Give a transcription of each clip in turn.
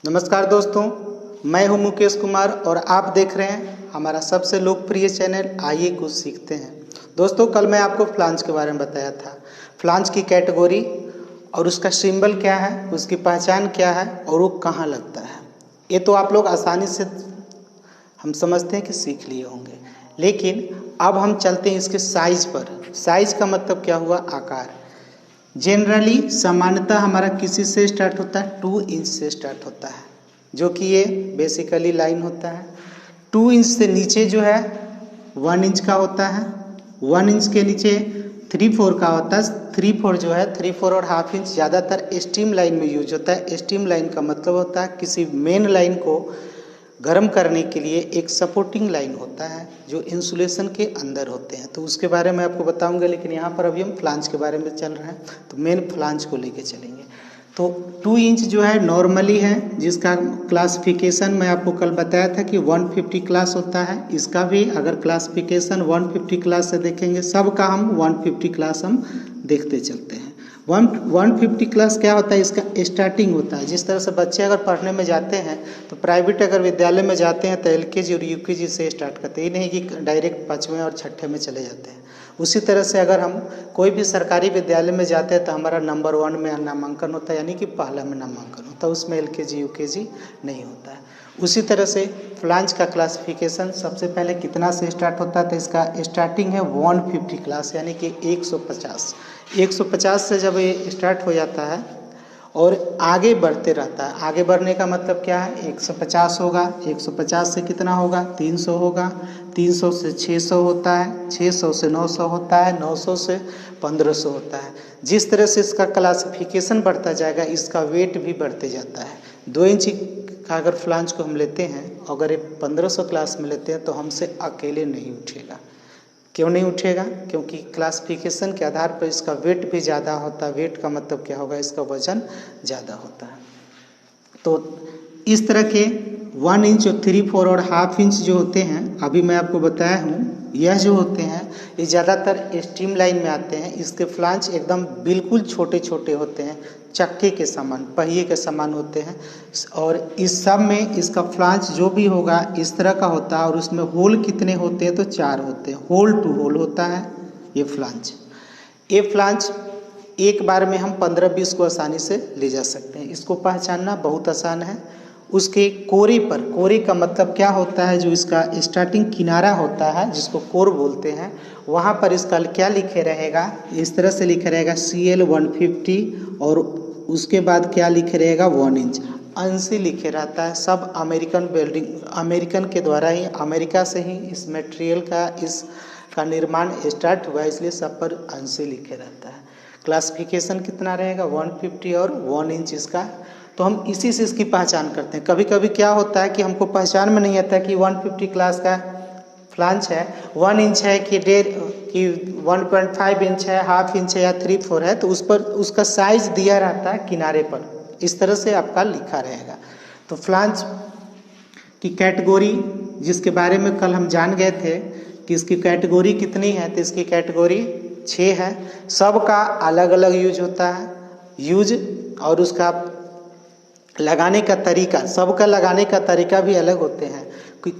नमस्कार दोस्तों, मैं हूं मुकेश कुमार और आप देख रहे हैं हमारा सबसे लोकप्रिय चैनल आइए कुछ सीखते हैं। दोस्तों, कल मैं आपको फ्लांज के बारे में बताया था। फ्लांज की कैटेगरी और उसका सिंबल क्या है, उसकी पहचान क्या है और वो कहाँ लगता है, ये तो आप लोग आसानी से हम समझते हैं कि सीख लिए होंगे। लेकिन अब हम चलते हैं इसके साइज पर। साइज का मतलब क्या हुआ? आकार। जनरली सामान्यतः हमारा किसी से स्टार्ट होता है? 2 इंच से स्टार्ट होता है, जो कि ये बेसिकली लाइन होता है। 2 इंच से नीचे जो है 1 इंच का होता है। 1 इंच के नीचे 3/4 का होता है। 3/4 जो है 3/4 और ½ इंच ज़्यादातर स्टीम लाइन में यूज होता है। स्टीम लाइन का मतलब होता है किसी मेन लाइन को गर्म करने के लिए एक सपोर्टिंग लाइन होता है जो इंसुलेशन के अंदर होते हैं, तो उसके बारे में आपको बताऊंगा। लेकिन यहाँ पर अभी हम फ्लांज के बारे में चल रहे हैं, तो मेन फ्लांज को लेके चलेंगे। तो 2 इंच जो है नॉर्मली है, जिसका क्लासिफिकेशन मैं आपको कल बताया था कि 150 क्लास होता है। इसका भी अगर क्लासिफिकेशन 150 क्लास से देखेंगे, सबका हम 150 क्लास हम देखते चलते हैं। 150 क्लास क्या होता है? इसका स्टार्टिंग होता है। जिस तरह से बच्चे अगर पढ़ने में जाते हैं तो प्राइवेट अगर विद्यालय में जाते हैं तो LKG और UKG से स्टार्ट करते हैं, ये नहीं कि डायरेक्ट 5वें और 6ठे में चले जाते हैं। उसी तरह से अगर हम कोई भी सरकारी विद्यालय में जाते हैं तो हमारा नंबर 1 में नामांकन होता है, यानी कि पहला में नामांकन होता है, उसमें LKG UKG नहीं होता है। उसी तरह से फ्लांज का क्लासिफिकेशन सबसे पहले कितना से स्टार्ट होता है? तो इसका स्टार्टिंग है 150 क्लास, यानी कि 150। 150 से जब ये स्टार्ट हो जाता है और आगे बढ़ते रहता है। आगे बढ़ने का मतलब क्या है? 150 होगा, 150 से कितना होगा? 300 होगा, 300 से 600 होता है, 600 से 900 होता है, 900 से 1500 होता है। जिस तरह से इसका क्लासिफिकेशन बढ़ता जाएगा, इसका वेट भी बढ़ते जाता है। 2 इंच का अगर फ्लांज को हम लेते हैं, अगर ये 1500 क्लास में लेते हैं तो हमसे अकेले नहीं उठेगा। क्यों नहीं उठेगा? क्योंकि क्लासिफिकेशन के आधार पर इसका वेट भी ज़्यादा होता है। वेट का मतलब क्या होगा? इसका वजन ज़्यादा होता है। तो इस तरह के 1 इंच और 3/4 और ½ इंच जो होते हैं, अभी मैं आपको बताया हूँ, यह जो होते हैं ये ज़्यादातर स्टीम लाइन में आते हैं। इसके फ्लांज एकदम बिल्कुल छोटे छोटे होते हैं, चक्के के समान, पहिए के समान होते हैं। और इस सब में इसका फ्लांज जो भी होगा इस तरह का होता है। और उसमें होल कितने होते हैं? तो 4 होते हैं। होल टू होल होता है ये फ्लांज। ये फ्लांज एक बार में हम 15-20 को आसानी से ले जा सकते हैं। इसको पहचानना बहुत आसान है। उसके कोरे पर, कोरे का मतलब क्या होता है? जो इसका स्टार्टिंग किनारा होता है जिसको कोर बोलते हैं, वहाँ पर इसका क्या लिखे रहेगा? इस तरह से लिखे रहेगा CL 150 और उसके बाद क्या लिखे रहेगा? 1 इंच अंशी लिखे रहता है। सब अमेरिकन के द्वारा ही, अमेरिका से ही इस मटेरियल का निर्माण स्टार्ट हुआ है, इसलिए सब पर अंशी लिखे रहता है। क्लासिफिकेशन कितना रहेगा? 150 और 1 इंच इसका। तो हम इसी से इसकी पहचान करते हैं। कभी कभी क्या होता है कि हमको पहचान में नहीं आता कि 150 क्लास का फ्लांज है, 1 इंच है कि 1.5 इंच है, ½ इंच है या 3/4 है, तो उस पर उसका साइज दिया रहता है किनारे पर, इस तरह से आपका लिखा रहेगा। तो फ्लांज की कैटेगरी जिसके बारे में कल हम जान गए थे कि इसकी कैटेगरी कितनी है, तो इसकी कैटेगरी 6 है। सबका अलग अलग यूज होता है, यूज और उसका लगाने का तरीका, सबका लगाने का तरीका भी अलग होते हैं।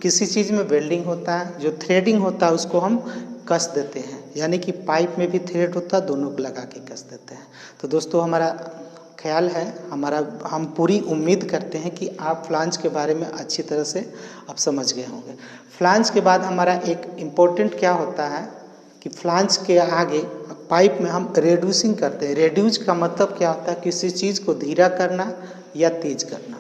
किसी चीज़ में वेल्डिंग होता है, जो थ्रेडिंग होता है उसको हम कस देते हैं, यानी कि पाइप में भी थ्रेड होता है, दोनों को लगा के कस देते हैं। तो दोस्तों, हमारा ख्याल है, हम पूरी उम्मीद करते हैं कि आप फ्लांज के बारे में अच्छी तरह से आप समझ गए होंगे। फ्लांज के बाद हमारा एक इम्पोर्टेंट क्या होता है कि फ्लांज के आगे पाइप में हम रेड्यूसिंग करते हैं। रेड्यूस का मतलब क्या होता है? किसी चीज़ को धीरा करना या तेज करना।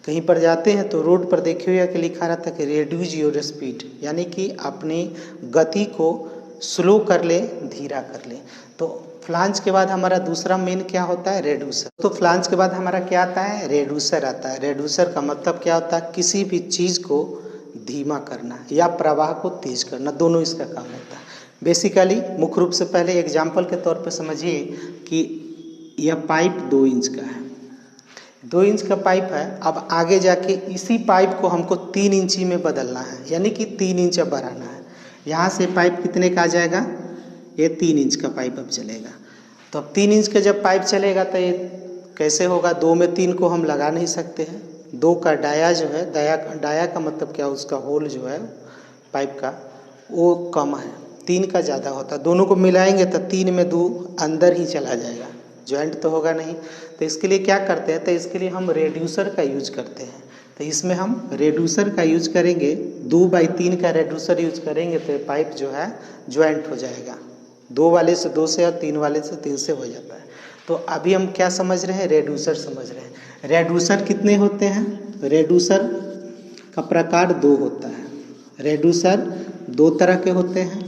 कहीं पर जाते हैं तो रोड पर देखे हुए कि लिखा रहता है कि रेड्यूस योर स्पीड, यानी कि अपनी गति को स्लो कर ले, धीरा कर ले। तो फ्लांज के बाद हमारा दूसरा मेन क्या होता है? रेड्यूसर। तो फ्लांज के बाद हमारा क्या आता है? रेड्यूसर आता है। रेड्यूसर का मतलब क्या होता है? किसी भी चीज़ को धीमा करना या प्रवाह को तेज करना, दोनों इसका काम होता है। बेसिकली मुख्य रूप से पहले एग्जाम्पल के तौर पर समझिए कि यह पाइप 2 इंच का है, 2 इंच का पाइप है। अब आगे जाके इसी पाइप को हमको 3 इंची में बदलना है, यानी कि 3 इंच अब बढ़ाना है। यहाँ से पाइप कितने का आ जाएगा? ये 3 इंच का पाइप अब चलेगा। तो अब 3 इंच का जब पाइप चलेगा तो ये कैसे होगा? 2 में 3 को हम लगा नहीं सकते हैं, 2 का डाया जो है, डाया का मतलब क्या, उसका होल जो है पाइप का वो कम है, 3 का ज़्यादा होता है। दोनों को मिलाएंगे तो 3 में 2 अंदर ही चला जाएगा, ज्वाइंट तो होगा नहीं। तो इसके लिए क्या करते हैं, तो इसके लिए हम रेड्यूसर का यूज करते हैं। तो इसमें हम रेड्यूसर का यूज करेंगे, 2/3 का रेड्यूसर यूज करेंगे तो पाइप जो है ज्वाइंट हो जाएगा। 2 वाले से 2 से और 3 वाले से 3 से हो जाता है। तो अभी हम क्या समझ रहे हैं, रेड्यूसर समझ रहे हैं। रेड्यूसर कितने होते हैं, रेड्यूसर का प्रकार 2 होता है। रेड्यूसर 2 तरह के होते हैं,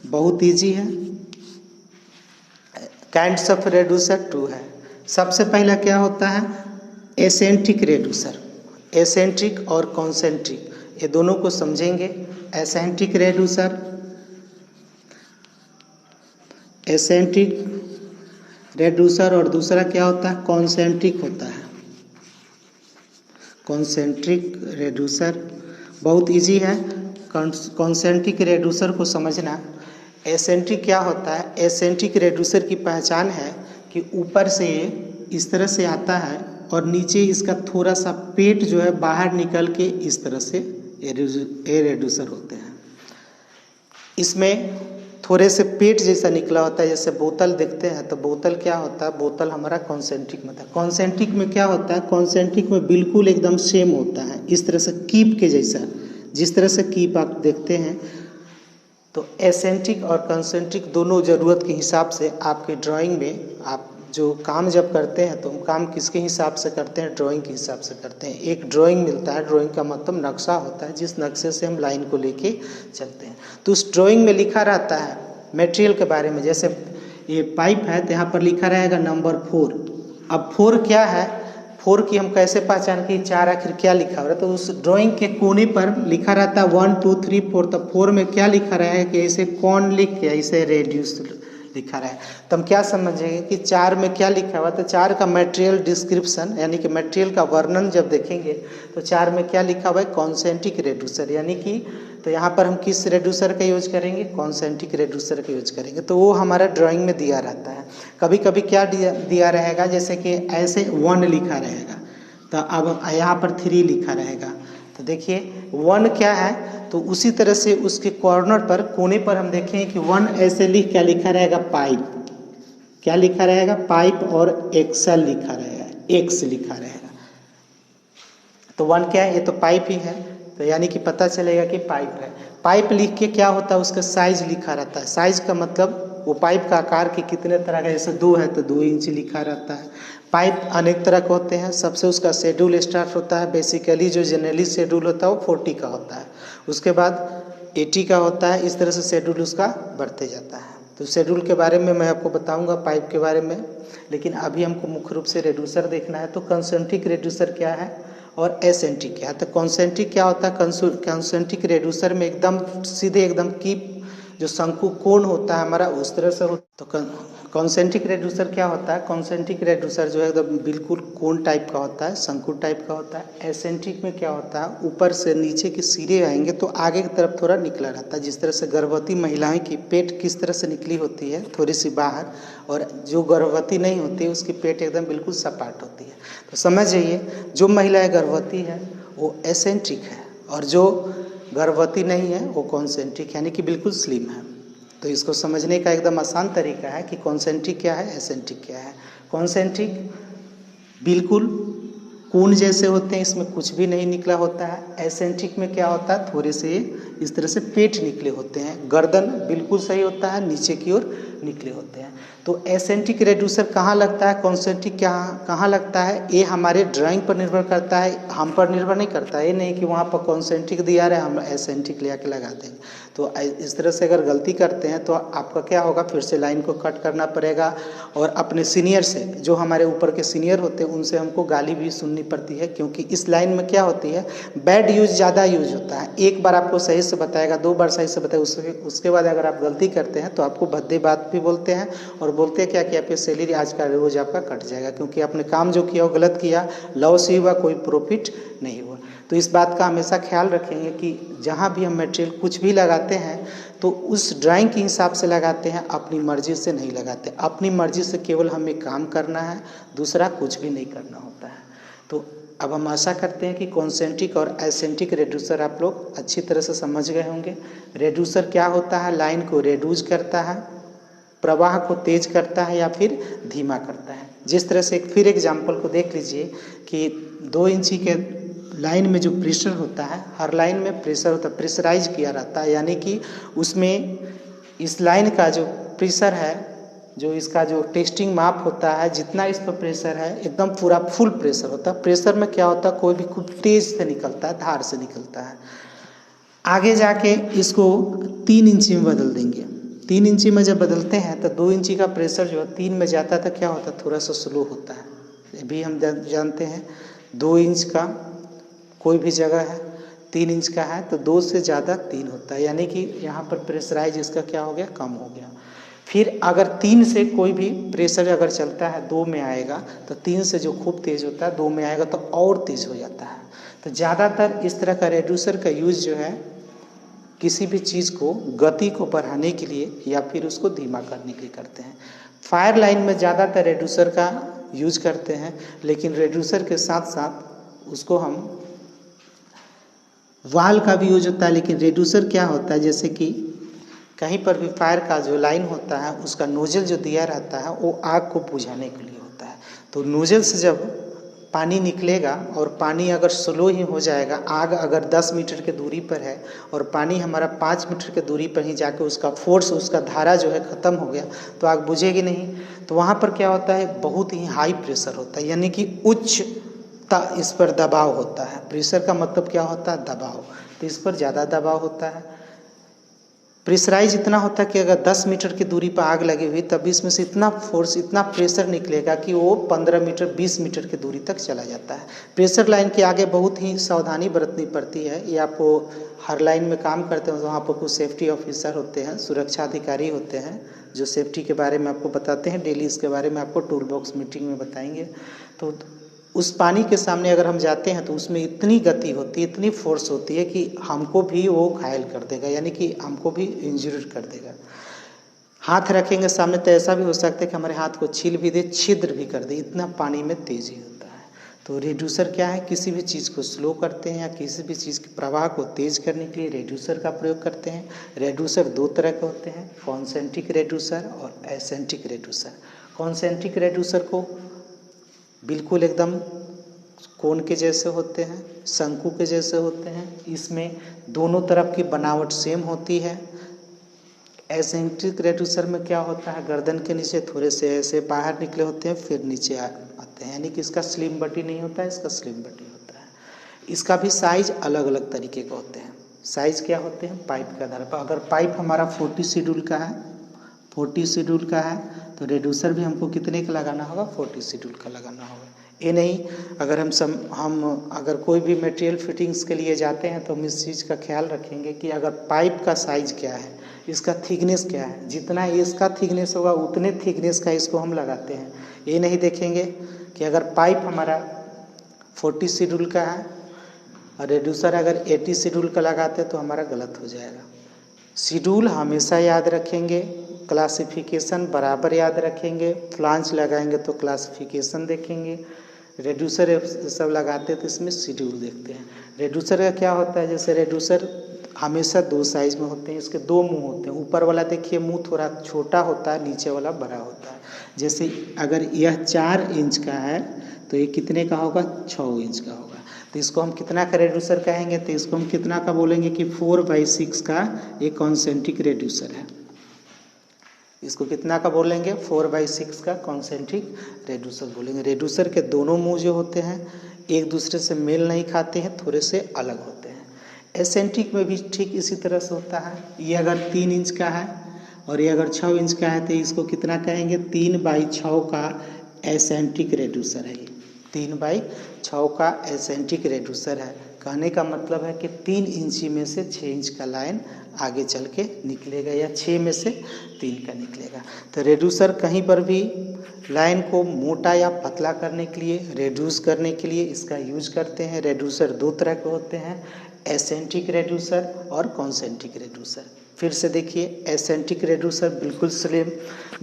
बहुत इजी है। काइंड्स ऑफ रेड्यूसर 2 है। सबसे पहला क्या होता है, एसेंट्रिक रेड्यूसर। एसेंट्रिक और कॉन्सेंट्रिक, ये दोनों को समझेंगे। एसेंट्रिक रेड्यूसर, एसेंट्रिक रेड्यूसर, और दूसरा क्या होता है, कॉन्सेंट्रिक होता है। कॉन्सेंट्रिक रेड्यूसर बहुत इजी है। कॉन्सेंट्रिक रेड्यूसर को समझना। एसेंट्रिक क्या होता है, एसेंट्रिक रेड्यूसर की पहचान है कि ऊपर से इस तरह से आता है और नीचे इसका थोड़ा सा पेट जो है बाहर निकल के इस तरह से ये रेड्यूसर होते हैं। इसमें थोड़े से पेट जैसा निकला होता है, जैसे बोतल देखते हैं तो बोतल क्या होता है, बोतल हमारा कॉन्सेंट्रिक में था। कॉन्सेंट्रिक में क्या होता है, कॉन्सेंट्रिक में बिल्कुल एकदम सेम होता है, इस तरह से कीप के जैसा, जिस तरह से कीप आप देखते हैं। तो एसेंट्रिक और कॉन्सेंट्रिक दोनों ज़रूरत के हिसाब से आपके ड्राइंग में, आप जो काम जब करते हैं तो हम काम किसके हिसाब से करते हैं, ड्राइंग के हिसाब से करते हैं। एक ड्राइंग मिलता है, ड्राइंग का मतलब नक्शा होता है, जिस नक्शे से हम लाइन को लेके चलते हैं। तो उस ड्राइंग में लिखा रहता है मटेरियल के बारे में। जैसे ये पाइप है तो यहाँ पर लिखा रहेगा नंबर 4। अब 4 क्या है, 4 की हम कैसे पहचान की, 4 आखिर क्या लिखा हो रहा है, तो उस ड्राइंग के कोने पर लिखा रहता है 1 2 3 4। तो 4 में क्या लिखा रहा है कि इसे कौन लिख के इसे रेड्यूस लिखा रहा है। तो हम क्या समझेंगे कि 4 में क्या लिखा हुआ, तो 4 का मटेरियल डिस्क्रिप्शन यानी कि मटेरियल का वर्णन जब देखेंगे तो 4 में क्या लिखा हुआ है, कॉन्सेंट्रिक रेड्यूसर, यानी कि तो यहाँ पर हम किस रेड्यूसर का यूज करेंगे, कॉन्सेंट्रिक रेड्यूसर का यूज करेंगे। तो वो हमारा ड्राइंग में दिया रहता है। कभी कभी क्या दिया रहेगा, जैसे कि ऐसे 1 लिखा रहेगा, तो अब यहाँ पर 3 लिखा रहेगा। तो देखिए 1 क्या है, तो उसी तरह से उसके कॉर्नर पर, कोने पर हम देखें कि 1 ऐसे क्या लिखा रहेगा, पाइप। क्या लिखा रहेगा, पाइप, और एक्सेल लिखा रहेगा, एक्स लिखा रहेगा। तो 1 क्या है, ये तो पाइप ही है, तो यानी कि पता चलेगा कि पाइप है। पाइप लिख के क्या होता है, उसका साइज लिखा रहता है। साइज का मतलब वो पाइप का आकार के कितने तरह का, जैसे 2 है तो 2 इंच लिखा रहता है। पाइप अनेक तरह के होते हैं, सबसे उसका शेड्यूल स्टार्ट होता है। बेसिकली जो जनरली शेड्यूल होता है वो 40 का होता है, उसके बाद 80 का होता है, इस तरह से शेड्यूल उसका बढ़ते जाता है। तो शेड्यूल के बारे में मैं आपको बताऊंगा, पाइप के बारे में, लेकिन अभी हमको मुख्य रूप से रेड्यूसर देखना है। तो कॉन्सेंट्रिक रेड्यूसर क्या है और एसेंट्रिक क्या है। तो कॉन्सेंट्रिक क्या होता है, कॉन्सेंट्रिक रेड्यूसर में एकदम सीधे एकदम कीप जो शंकु कोण होता है हमारा उस तरह से तो कॉन्सेंट्रिक रेड्यूसर क्या होता है, कॉन्सेंट्रिक रेड्यूसर जो है एकदम बिल्कुल कोण टाइप का होता है, शंकु टाइप का होता है। एसेंट्रिक में क्या होता है, ऊपर से नीचे के सिरे आएंगे तो आगे की तरफ थोड़ा निकला रहता है, जिस तरह से गर्भवती महिलाएं की पेट किस तरह से निकली होती है, थोड़ी सी बाहर, और जो गर्भवती नहीं होती है उसकी पेट एकदम बिल्कुल सपाट होती है। तो समझ जाइए, जो महिलाएं गर्भवती है वो एसेंट्रिक है, और जो गर्भवती नहीं है वो कॉन्सेंट्रिक यानी कि बिल्कुल स्लिम है। तो इसको समझने का एकदम आसान तरीका है कि कॉन्सेंट्रिक क्या है, एसेंट्रिक क्या है। कॉन्सेंट्रिक बिल्कुल कोण जैसे होते हैं, इसमें कुछ भी नहीं निकला होता है। एसेंट्रिक में क्या होता है, थोड़े से इस तरह से पेट निकले होते हैं, गर्दन बिल्कुल सही होता है, नीचे की ओर निकले होते हैं। तो एसेंट्रिक रेड्यूसर कहाँ लगता है, कॉन्सेंट्रिक कहाँ लगता है, ये हमारे ड्राइंग पर निर्भर करता है, हम पर निर्भर नहीं करता है। ये नहीं कि वहाँ पर कॉन्सेंट्रिक दिया रहे हम एसेंट्रिक ले आके लगा देंगे। तो इस तरह से अगर गलती करते हैं तो आपका क्या होगा, फिर से लाइन को कट करना पड़ेगा, और अपने सीनियर से, जो हमारे ऊपर के सीनियर होते हैं, उनसे हमको गाली भी सुननी पड़ती है, क्योंकि इस लाइन में क्या होती है, बैड यूज ज़्यादा यूज होता है। एक बार आपको सही से बताएगा, 2 बार सही से बताएगा, उसके बाद अगर आप गलती करते हैं तो आपको भद्दे बात भी बोलते हैं, और बोलते हैं क्या कि आपकी सैलरी आज का रोज आपका कट जाएगा, क्योंकि आपने काम जो किया वो गलत किया, लॉस ही हुआ, कोई प्रॉफिट नहीं हुआ। तो इस बात का हमेशा ख्याल रखेंगे कि जहाँ भी हम मटेरियल कुछ भी लगाते हैं तो उस ड्राइंग के हिसाब से लगाते हैं, अपनी मर्जी से नहीं लगाते। अपनी मर्जी से केवल हमें काम करना है, दूसरा कुछ भी नहीं करना होता है। तो अब हम आशा करते हैं कि कॉन्सेंट्रिक और एसेंट्रिक रेड्यूसर आप लोग अच्छी तरह से समझ गए होंगे। रेड्यूसर क्या होता है? लाइन को रेड्यूस करता है, प्रवाह को तेज करता है या फिर धीमा करता है। जिस तरह से फिर एग्जाम्पल को देख लीजिए कि 2 इंची के लाइन में जो प्रेशर होता है, हर लाइन में प्रेशर होता है, प्रेशराइज किया रहता है, यानी कि उसमें इस लाइन का जो प्रेशर है, जो इसका जो टेस्टिंग माप होता है, जितना इस पर प्रेशर है एकदम पूरा फुल प्रेशर होता है। प्रेशर में क्या होता है? कोई भी खूब तेज से निकलता है, धार से निकलता है। आगे जाके इसको 3 इंची में बदल देंगे। 3 इंची में जब बदलते हैं तो 2 इंची का प्रेशर जो है 3 में जाता है तो क्या होता है? थोड़ा सा स्लो होता है। ये भी हम जानते हैं। 2 इंच का कोई भी जगह है, 3 इंच का है तो 2 से ज़्यादा 3 होता है, यानी कि यहाँ पर प्रेशराइज इसका क्या हो गया? कम हो गया। फिर अगर 3 से कोई भी प्रेशर अगर चलता है 2 में आएगा तो 3 से जो खूब तेज़ होता है 2 में आएगा तो और तेज़ हो जाता है। तो ज़्यादातर इस तरह का रेड्यूसर का यूज़ जो है किसी भी चीज़ को गति को बढ़ाने के लिए या फिर उसको धीमा करने के लिए करते हैं। फायर लाइन में ज़्यादातर रेड्यूसर का यूज करते हैं, लेकिन रेड्यूसर के साथ साथ उसको हम वाल का भी यूज होता है। लेकिन रेड्यूसर क्या होता है? जैसे कि कहीं पर भी फायर का जो लाइन होता है उसका नोजल जो दिया रहता है वो आग को बुझाने के लिए होता है। तो नोजल से जब पानी निकलेगा और पानी अगर स्लो ही हो जाएगा, आग अगर 10 मीटर के दूरी पर है और पानी हमारा 5 मीटर के दूरी पर ही जाके उसका फोर्स, उसका धारा जो है ख़त्म हो गया तो आग बुझेगी नहीं। तो वहाँ पर क्या होता है? बहुत ही हाई प्रेशर होता है, यानी कि उच्च इस पर दबाव होता है। प्रेशर का मतलब क्या होता है? दबाव। तो इस पर ज़्यादा दबाव होता है। प्रेशराइज इतना होता है कि अगर 10 मीटर की दूरी पर आग लगी हुई तब इसमें से इतना फोर्स, इतना प्रेशर निकलेगा कि वो 15 मीटर 20 मीटर की दूरी तक चला जाता है। प्रेशर लाइन के आगे बहुत ही सावधानी बरतनी पड़ती है। ये आपको हर लाइन में काम करते हैं तो वहाँ पर कुछ सेफ्टी ऑफिसर होते हैं, सुरक्षा अधिकारी होते हैं जो सेफ्टी के बारे में आपको बताते हैं। डेली इसके बारे में आपको टूल बॉक्स मीटिंग में बताएंगे। तो उस पानी के सामने अगर हम जाते हैं तो उसमें इतनी गति होती है, इतनी फोर्स होती है कि हमको भी वो घायल कर देगा, यानी कि हमको भी इंजर्ड कर देगा। हाथ रखेंगे सामने तो ऐसा भी हो सकता है कि हमारे हाथ को छील भी दे, छिद्र भी कर दे, इतना पानी में तेजी होता है। तो रेड्यूसर क्या है? किसी भी चीज़ को स्लो करते हैं या किसी भी चीज़ के प्रवाह को तेज करने के लिए रेड्यूसर का प्रयोग करते हैं। रेड्यूसर 2 तरह के होते हैं, कॉन्सेंट्रिक रेड्यूसर और एसेंट्रिक रेड्यूसर। कॉन्सेंट्रिक रेड्यूसर को बिल्कुल एकदम कोन के जैसे होते हैं, शंकु के जैसे होते हैं। इसमें दोनों तरफ की बनावट सेम होती है। एसेंट्रिक रेड्यूसर में क्या होता है? गर्दन के नीचे थोड़े से ऐसे बाहर निकले होते हैं, फिर नीचे आते हैं, यानी कि इसका स्लिम बॉडी नहीं होता है, इसका स्लिम बॉडी होता है। इसका भी साइज अलग अलग तरीके के होते हैं। साइज क्या होते हैं? पाइप के आधार पर। अगर पाइप हमारा 40 शेड्यूल का है, 40 शेड्यूल का है तो रेड्यूसर भी हमको कितने का लगाना होगा? 40 शेड्यूल का लगाना होगा। ये नहीं, अगर हम अगर कोई भी मटेरियल फिटिंग्स के लिए जाते हैं तो हम इस चीज़ का ख्याल रखेंगे कि अगर पाइप का साइज क्या है, इसका थिकनेस क्या है, जितना इसका थिकनेस होगा उतने थिकनेस का इसको हम लगाते हैं। ये नहीं देखेंगे कि अगर पाइप हमारा 40 शेड्यूल का है और रेड्यूसर अगर 80 शेड्यूल का लगाते तो हमारा गलत हो जाएगा। शेड्यूल हमेशा याद रखेंगे, क्लासिफिकेशन बराबर याद रखेंगे। फ्लांज लगाएंगे तो क्लासिफिकेशन देखेंगे, रेड्यूसर सब लगाते तो इसमें शेड्यूल देखते हैं। रेड्यूसर का क्या होता है? जैसे रेड्यूसर हमेशा 2 साइज में होते हैं, इसके 2 मुंह होते हैं। ऊपर वाला देखिए मुंह थोड़ा छोटा होता है, नीचे वाला बड़ा होता है। जैसे अगर यह 4 इंच का है तो ये कितने का होगा? 6 इंच का होगा। तो इसको हम कितना का रेड्यूसर कहेंगे? तो इसको हम कितना का बोलेंगे कि 4/6 का एक कॉन्सेंट्रिक रेड्यूसर है। इसको कितना का बोलेंगे? 4/6 का कॉन्सेंट्रिक रेड्यूसर बोलेंगे। रेड्यूसर के दोनों मुंह जो होते हैं एक दूसरे से मेल नहीं खाते हैं, थोड़े से अलग होते हैं। एसेंट्रिक में भी ठीक इसी तरह से होता है। ये अगर 3 इंच का है और ये अगर 6 इंच का है तो इसको कितना कहेंगे? 3/6 का एसेंट्रिक रेड्यूसर है। 3/6 का एसेंट्रिक रेड्यूसर है। कहने का मतलब है कि 3 इंची में से 6 इंच का लाइन आगे चल के निकलेगा या 6 में से 3 का निकलेगा। तो रेड्यूसर कहीं पर भी लाइन को मोटा या पतला करने के लिए, रेड्यूस करने के लिए इसका यूज करते हैं। रेड्यूसर 2 तरह के होते हैं, एसेंट्रिक रेड्यूसर और कॉन्सेंट्रिक रेड्यूसर। फिर से देखिए, एसेंट्रिक रेड्यूसर बिल्कुल स्लिम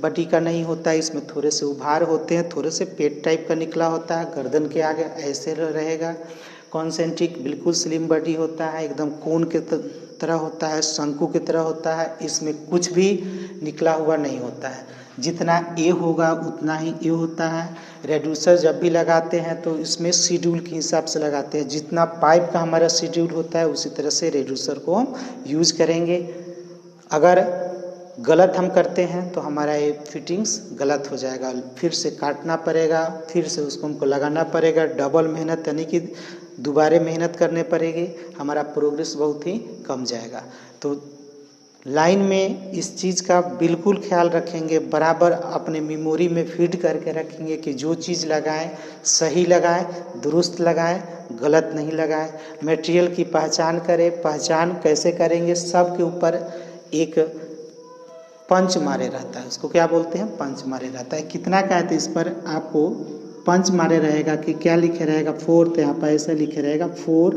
बॉडी का नहीं होता है, इसमें थोड़े से उभार होते हैं, थोड़े से पेट टाइप का निकला होता है, गर्दन के आगे ऐसे रहेगा। कॉन्सेंट्रिक बिल्कुल स्लिम बॉडी होता है, एकदम कोन के तरह होता है, शंकु की तरह होता है, इसमें कुछ भी निकला हुआ नहीं होता है। जितना ए होगा उतना ही ए होता है। रेड्यूसर जब भी लगाते हैं तो इसमें शेड्यूल के हिसाब से लगाते हैं, जितना पाइप का हमारा शेड्यूल होता है उसी तरह से रेड्यूसर को हम यूज करेंगे। अगर गलत हम करते हैं तो हमारा ये फिटिंग्स गलत हो जाएगा, फिर से काटना पड़ेगा, फिर से उसको हमको लगाना पड़ेगा, डबल मेहनत यानी कि दोबारा मेहनत करने पड़ेगी, हमारा प्रोग्रेस बहुत ही कम जाएगा। तो लाइन में इस चीज़ का बिल्कुल ख्याल रखेंगे, बराबर अपने मेमोरी में फीड करके रखेंगे कि जो चीज़ लगाएं सही लगाएं, दुरुस्त लगाएं, गलत नहीं लगाएं। मटेरियल की पहचान करें, पहचान कैसे करेंगे, सब के ऊपर एक पंच मारे रहता है, उसको क्या बोलते हैं, पंच मारे रहता है। कितना का है तो इस पर आपको पंच मारे रहेगा कि क्या लिखे रहेगा 4, तो यहाँ पर ऐसे लिखे रहेगा 4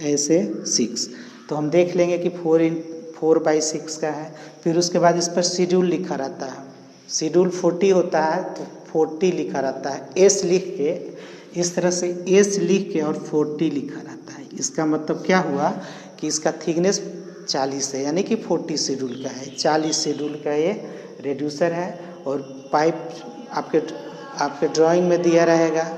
ऐसे 6, तो हम देख लेंगे कि 4/6 का है। फिर उसके बाद इस पर शेड्यूल लिखा रहता है, शेड्यूल 40 होता है तो 40 लिखा रहता है, एस लिख के इस तरह से एस लिख के और 40 लिखा रहता है। इसका मतलब क्या हुआ कि इसका थिकनेस 40 है, यानी कि 40 शेड्यूल का है, 40 शेड्यूल का ये रेड्यूसर है। और पाइप आपके ड्राइंग में दिया रहेगा,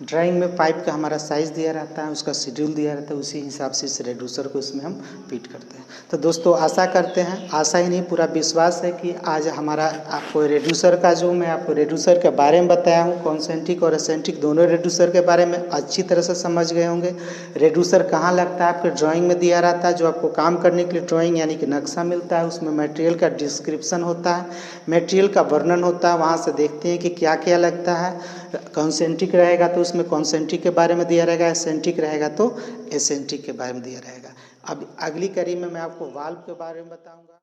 ड्राइंग में पाइप का हमारा साइज़ दिया रहता है, उसका शेड्यूल दिया रहता है, उसी हिसाब से इस रेड्यूसर को इसमें हम फिट करते हैं। तो दोस्तों आशा करते हैं, आशा ही नहीं पूरा विश्वास है कि आज हमारा आपको रेड्यूसर का जो मैं आपको रेड्यूसर के बारे में बताया हूँ, कॉन्सेंट्रिक और एसेंट्रिक दोनों रेड्यूसर के बारे में अच्छी तरह से समझ गए होंगे। रेड्यूसर कहाँ लगता है, आपके ड्राइंग में दिया रहता है, जो आपको काम करने के लिए ड्राइंग यानी कि नक्शा मिलता है, उसमें मटेरियल का डिस्क्रिप्शन होता है, मटेरियल का वर्णन होता है, वहाँ से देखते हैं कि क्या क्या लगता है। कॉन्सेंट्रिक रहेगा तो उसमें कॉन्सेंट्रिक के बारे में दिया रहेगा, एसेंट्रिक रहेगा तो एसेंट्रिक के बारे में दिया रहेगा। अब अगली कड़ी में मैं आपको वाल्व के बारे में बताऊंगा।